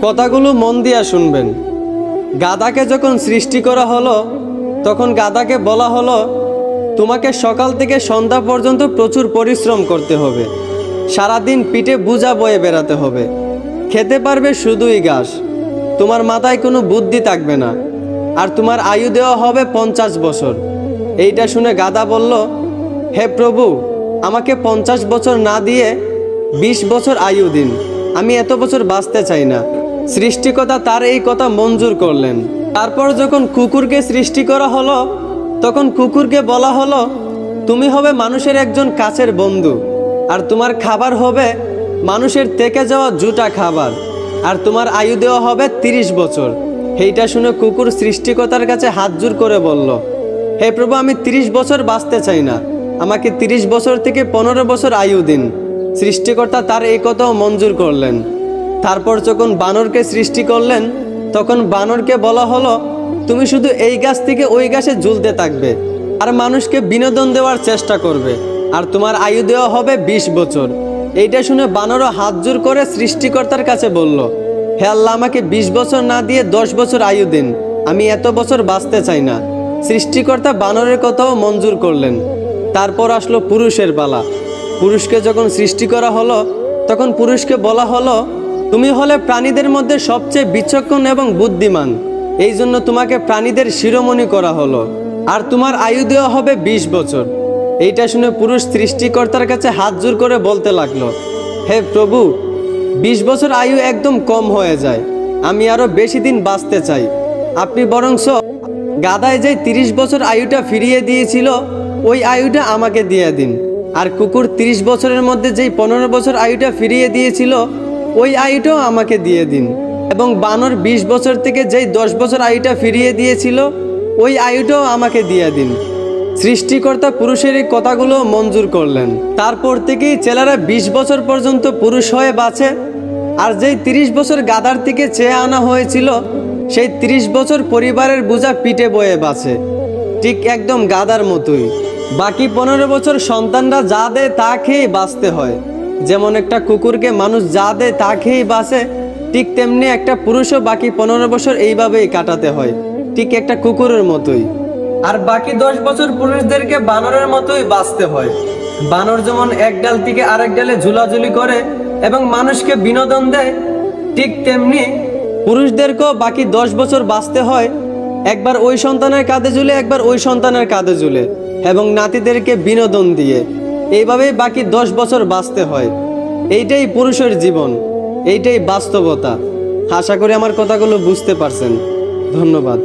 কথাগুলো মন দিয়া শুনবেন। গাধাকে যখন সৃষ্টি করা হলো তখন গাধাকে বলা হলো, তোমাকে সকাল থেকে সন্ধ্যা পর্যন্ত প্রচুর পরিশ্রম করতে হবে, সারাদিন পিঠে বোঝা বয়ে বেড়াতে হবে, খেতে পারবে শুধুই ঘাস, তোমার মাথায় কোনো বুদ্ধি থাকবে না, আর তোমার আয়ু দেওয়া হবে 50 বছর। এইটা শুনে গাধা বলল, হে প্রভু, আমাকে 50 বছর না দিয়ে 20 বছর আয়ু দিন, আমি এত বছর বাঁচতে চাই না। সৃষ্টিকর্তা তার এই কথা মঞ্জুর করলেন। তারপর যখন কুকুরকে সৃষ্টি করা হলো তখন কুকুরকে বলা হলো, তুমি হবে মানুষের একজন কাছের বন্ধু, আর তোমার খাবার হবে মানুষের থেকে যাওয়া জুটা খাবার, আর তোমার আয়ু দেওয়া হবে 30 বছর। এইটা শুনে কুকুর সৃষ্টিকর্তার কাছে হাত জোড় করে বলল, হে প্রভু, আমি 30 বছর বাঁচতে চাই না, আমাকে 30 বছর থেকে 15 বছর আয়ু দিন। সৃষ্টিকর্তা তার এই কথাও মঞ্জুর করলেন। তারপর যখন বানরকে সৃষ্টি করলেন তখন বানরকে বলা হলো, তুমি শুধু এই গাছ থেকে ওই গাছে ঝুলতে থাকবে আর মানুষকে বিনোদন দেওয়ার চেষ্টা করবে, আর তোমার আয়ু দেওয়া হবে 20 বছর। এইটা শুনে বানরও হাত জোড় করে সৃষ্টিকর্তার কাছে বলল, হে আল্লাহ, আমাকে 20 বছর না দিয়ে 10 বছর আয়ু দিন, আমি এত বছর বাঁচতে চাই না। সৃষ্টিকর্তা বানরের কথাও মঞ্জুর করলেন। তারপর আসলো পুরুষের পালা। পুরুষকে যখন সৃষ্টি করা হলো তখন পুরুষকে বলা হলো, তুমি হলে প্রাণীদের মধ্যে সবচেয়ে বিচক্ষণ এবং বুদ্ধিমান, এই জন্য তোমাকে প্রাণীদের শিরোমণি করা হলো, আর তোমার আয়ু দেওয়া হবে 20 বছর। এইটা শুনে পুরুষ সৃষ্টিকর্তার কাছে হাত জোড় করে বলতে লাগলো, হে প্রভু, 20 বছর আয়ু একদম কম হয়ে যায়, আমি আরো বেশি দিন বাঁচতে চাই, আপনি বরংস গাধায় যে 30 বছর আয়ুটা ফিরিয়ে দিয়েছিল ওই আয়ুটা আমাকে দিয়ে দিন, আর কুকুর 30 বছরের মধ্যে যেই 15 বছর আয়ুটা ফিরিয়ে দিয়েছিল ওই আয়ুটাও আমাকে দিয়ে দিন, এবং বানর 20 বছর থেকে যেই 10 বছর আয়ুটা ফিরিয়ে দিয়েছিল ওই আয়ুটাও আমাকে দিয়ে দিন। সৃষ্টিকর্তা পুরুষের এই কথাগুলো মঞ্জুর করলেন। তারপর থেকেই ছেলেরা 20 বছর পর্যন্ত পুরুষ হয়ে বাঁচে, আর যেই 30 বছর গাধার থেকে চেয়ে আনা হয়েছিল সেই 30 বছর পরিবারের বোঝা পিঠে বয়ে বাঁচে, ঠিক একদম গাধার মতোই। বাকি 15 বছর সন্তানরা যা দেয় তা খেয়েই বাঁচতে হয়। যেমন একটা কুকুরকে মানুষ যা দেয় তা খেয়েই বাঁচে, ঠিক তেমনি একটা পুরুষও বাকি 15 বছর এইভাবেই কাটাতে হয়, ঠিক একটা কুকুরের মতোই। আর বাকি 10 বছর পুরুষদেরকে বানরের মতোই বাঁচতে হয়। বানর যেমন এক ডাল থেকে আরেক ডালে ঝুলাঝুলি করে এবং মানুষকে বিনোদন দেয়, ঠিক তেমনি পুরুষদেরকেও বাকি 10 বছর বাঁচতে হয়, একবার ওই সন্তানের কাঁধে ঝুলে একবার ওই সন্তানের কাঁধে ঝুলে, এবং নাতিদেরকে বিনোদন দিয়ে এইভাবেই বাকি 10 বছর বাঁচতে হয়। এইটাই পুরুষের জীবন, এইটাই বাস্তবতা। আশা করি আমার কথাগুলো বুঝতে পারছেন। ধন্যবাদ।